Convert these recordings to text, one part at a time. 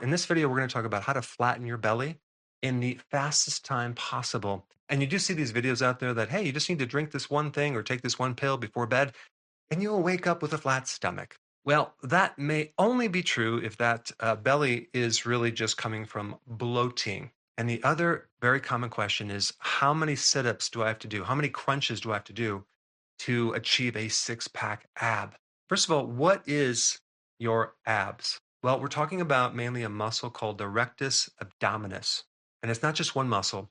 In this video, we're going to talk about how to flatten your belly in the fastest time possible. And you do see these videos out there that, hey, you just need to drink this one thing or take this one pill before bed, and you'll wake up with a flat stomach. Well, that may only be true if that belly is really just coming from bloating. And the other very common question is, how many sit ups do I have to do? How many crunches do I have to do to achieve a six pack ab? First of all, what is your abs? Well, we're talking about mainly a muscle called the rectus abdominis. And it's not just one muscle,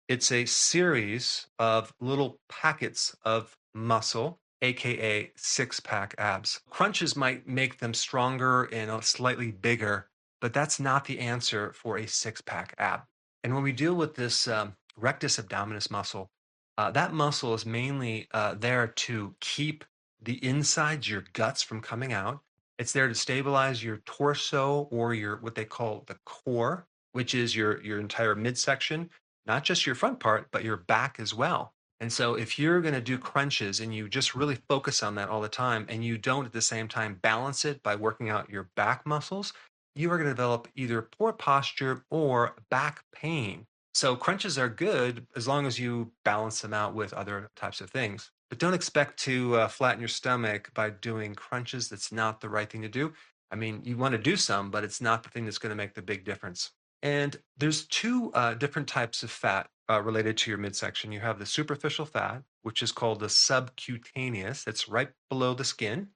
it's a series of little packets of muscle, AKA six pack abs. Crunches might make them stronger and slightly bigger, but that's not the answer for a six pack ab. And when we deal with this rectus abdominis muscle, that muscle is mainly there to keep the insides, your guts, from coming out. It's there to stabilize your torso or your what they call the core, which is your entire midsection, not just your front part, but your back as well. And so if you're going to do crunches and you just really focus on that all the time and you don't at the same time balance it by working out your back muscles, you are going to develop either poor posture or back pain. So crunches are good as long as you balance them out with other types of things. But don't expect to flatten your stomach by doing crunches. That's not the right thing to do. I mean, you want to do some, but it's not the thing that's going to make the big difference. And there's two different types of fat related to your midsection. You have the superficial fat, which is called the subcutaneous, that's right below the skin.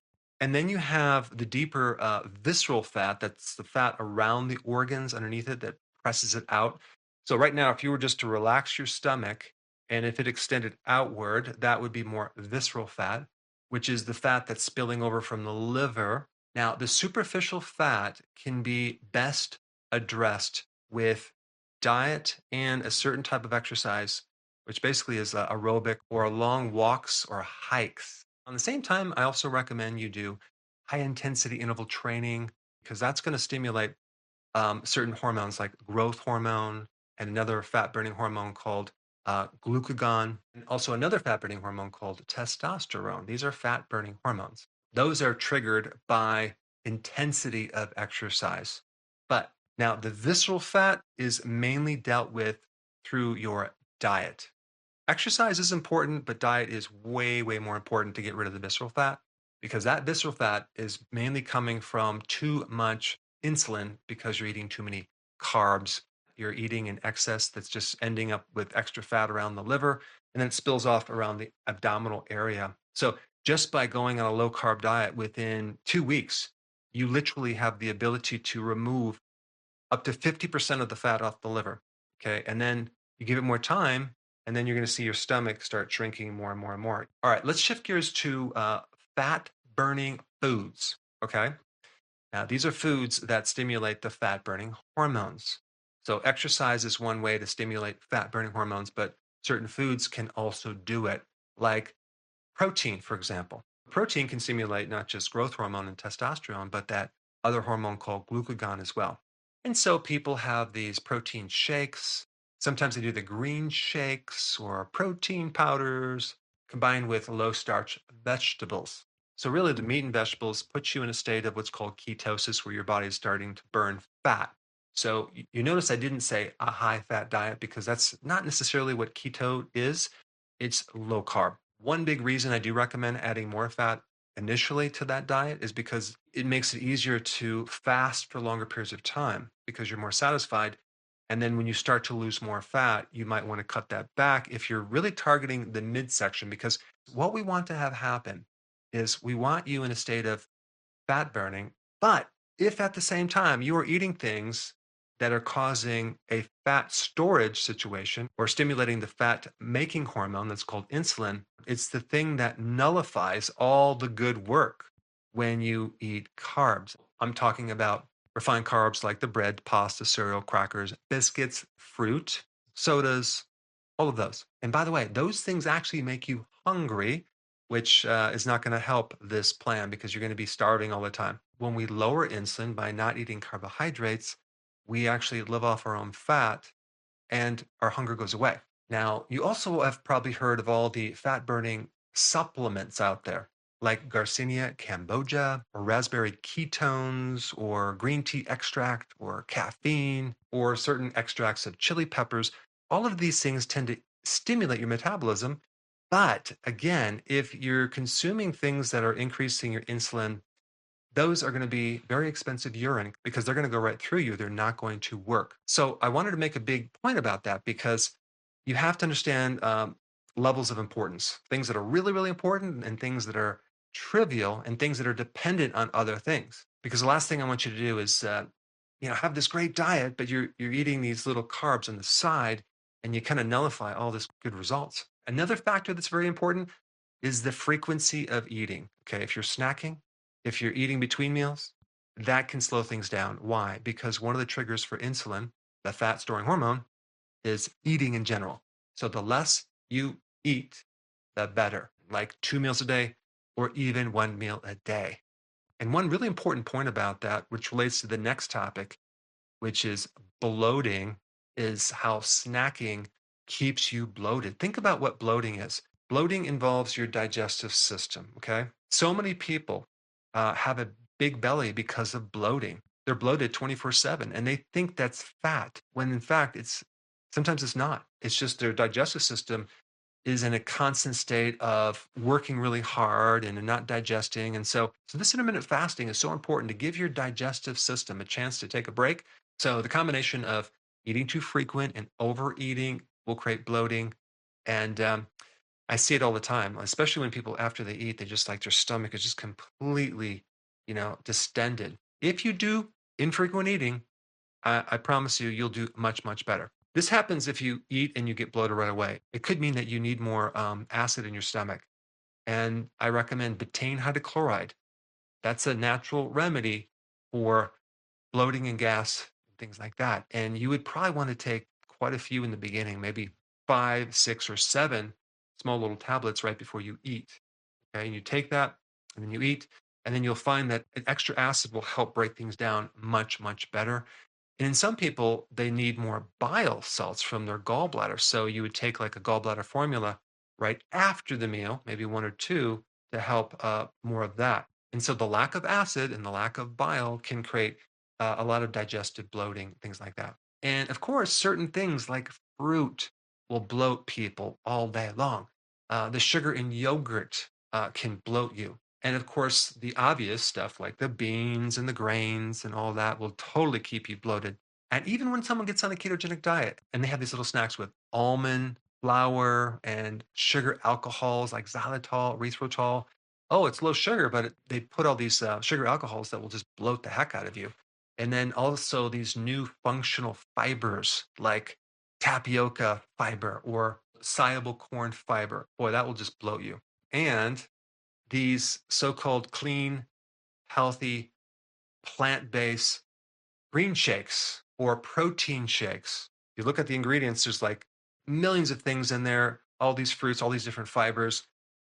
And then you have the deeper visceral fat, that's the fat around the organs underneath it that presses it out. So, right now, if you were just to relax your stomach and if it extended outward, that would be more visceral fat, which is the fat that's spilling over from the liver. Now, the superficial fat can be best addressed with diet and a certain type of exercise, which basically is aerobic or long walks or hikes. On the same time, I also recommend you do high intensity interval training because that's going to stimulate certain hormones like growth hormone and another fat burning hormone called glucagon, and also another fat burning hormone called testosterone. These are fat burning hormones. Those are triggered by intensity of exercise. But now the visceral fat is mainly dealt with through your diet. Exercise is important, but diet is way, way more important to get rid of the visceral fat because that visceral fat is mainly coming from too much insulin because you're eating too many carbs. You're eating in excess that's just ending up with extra fat around the liver and then it spills off around the abdominal area. So, just by going on a low carb diet within 2 weeks, you literally have the ability to remove up to 50% of the fat off the liver. Okay. And then you give it more time, and then you're going to see your stomach start shrinking more and more and more. All right. Let's shift gears to fat burning foods. Okay. Now, these are foods that stimulate the fat burning hormones. So, exercise is one way to stimulate fat burning hormones, but certain foods can also do it, like protein, for example. Protein can stimulate not just growth hormone and testosterone, but that other hormone called glucagon as well. And so people have these protein shakes. Sometimes they do the green shakes or protein powders combined with low starch vegetables. So, really, the meat and vegetables put you in a state of what's called ketosis, where your body is starting to burn fat. So, you notice I didn't say a high fat diet because that's not necessarily what keto is. It's low carb. One big reason I do recommend adding more fat initially to that diet is because it makes it easier to fast for longer periods of time because you're more satisfied. And then when you start to lose more fat, you might want to cut that back if you're really targeting the midsection. Because what we want to have happen is we want you in a state of fat burning. But if at the same time you are eating things that are causing a fat storage situation or stimulating the fat making hormone that's called insulin, it's the thing that nullifies all the good work when you eat carbs. I'm talking about refined carbs like the bread, pasta, cereal, crackers, biscuits, fruit, sodas, all of those. And by the way, those things actually make you hungry, which is not going to help this plan because you're going to be starving all the time. When we lower insulin by not eating carbohydrates, we actually live off our own fat and our hunger goes away. Now, you also have probably heard of all the fat burning supplements out there, like Garcinia cambogia or raspberry ketones or green tea extract or caffeine or certain extracts of chili peppers. All of these things tend to stimulate your metabolism. But again, if you're consuming things that are increasing your insulin, those are going to be very expensive urine because they're going to go right through you. They're not going to work. So I wanted to make a big point about that because you have to understand levels of importance, things that are really, really important and things that are trivial and things that are dependent on other things. Because the last thing I want you to do is, have this great diet, but you're eating these little carbs on the side and you kind of nullify all this good results. Another factor that's very important is the frequency of eating. Okay. If you're snacking, if you're eating between meals, that can slow things down. Why? Because one of the triggers for insulin, the fat storing hormone, is eating in general. So the less you eat, the better, like 2 meals a day or even 1 meal a day. And one really important point about that, which relates to the next topic, which is bloating, is how snacking keeps you bloated. Think about what bloating is. Bloating involves your digestive system. Okay. So many people have a big belly because of bloating. They're bloated 24/7 and they think that's fat when in fact sometimes it's not. It's just their digestive system is in a constant state of working really hard and not digesting. And so this intermittent fasting is so important to give your digestive system a chance to take a break. So the combination of eating too frequent and overeating will create bloating. And I see it all the time, especially when people after they eat, they just like their stomach is just completely, distended. If you do infrequent eating, I promise you, you'll do much, much better. This happens if you eat and you get bloated right away. It could mean that you need more acid in your stomach. And I recommend betaine hydrochloride. That's a natural remedy for bloating and gas, things like that. And you would probably want to take quite a few in the beginning, maybe 5, 6, or 7 small little tablets right before you eat. Okay. And you take that and then you eat. And then you'll find that an extra acid will help break things down much, much better. And in some people, they need more bile salts from their gallbladder. So you would take like a gallbladder formula right after the meal, maybe one or two, to help more of that. And so the lack of acid and the lack of bile can create a lot of digestive bloating, things like that. And of course, certain things like fruit will bloat people all day long. The sugar in yogurt can bloat you. And of course, the obvious stuff like the beans and the grains and all that will totally keep you bloated. And even when someone gets on a ketogenic diet and they have these little snacks with almond flour and sugar alcohols like xylitol, erythritol, oh, it's low sugar, but they put all these sugar alcohols that will just bloat the heck out of you. And then also these new functional fibers like tapioca fiber or soluble corn fiber. Boy, that will just bloat you. And these so-called clean, healthy, plant-based green shakes or protein shakes. You look at the ingredients, there's like millions of things in there, all these fruits, all these different fibers.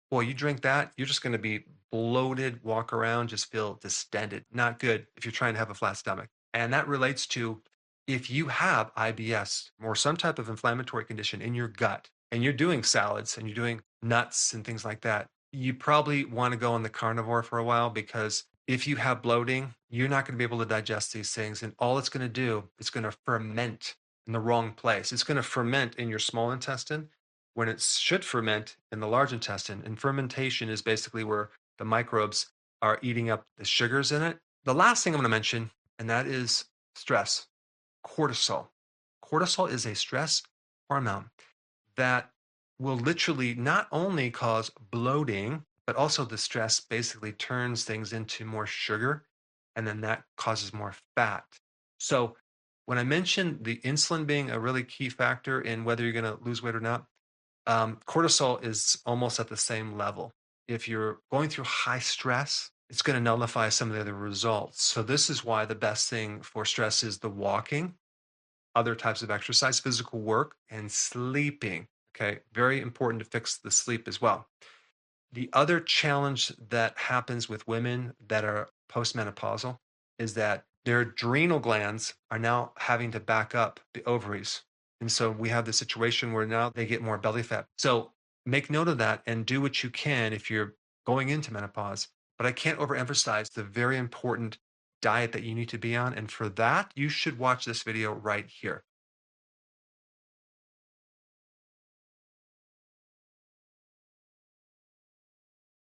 Boy, you drink that, you're just going to be bloated, walk around, just feel distended. Not good if you're trying to have a flat stomach. And that relates to if you have IBS or some type of inflammatory condition in your gut and you're doing salads and you're doing nuts and things like that, you probably want to go on the carnivore for a while because if you have bloating, you're not going to be able to digest these things. And all it's going to do is going to ferment in the wrong place. It's going to ferment in your small intestine when it should ferment in the large intestine. And fermentation is basically where the microbes are eating up the sugars in it. The last thing I'm going to mention, and that is stress, cortisol. Cortisol is a stress hormone that will literally not only cause bloating, but also the stress basically turns things into more sugar, and then that causes more fat. So, when I mentioned the insulin being a really key factor in whether you're going to lose weight or not, cortisol is almost at the same level. If you're going through high stress, it's going to nullify some of the other results. So, this is why the best thing for stress is the walking, other types of exercise, physical work, and sleeping. Okay, very important to fix the sleep as well. The other challenge that happens with women that are postmenopausal is that their adrenal glands are now having to back up the ovaries. And so we have the situation where now they get more belly fat. So make note of that and do what you can if you're going into menopause. But I can't overemphasize the very important diet that you need to be on. And for that, you should watch this video right here.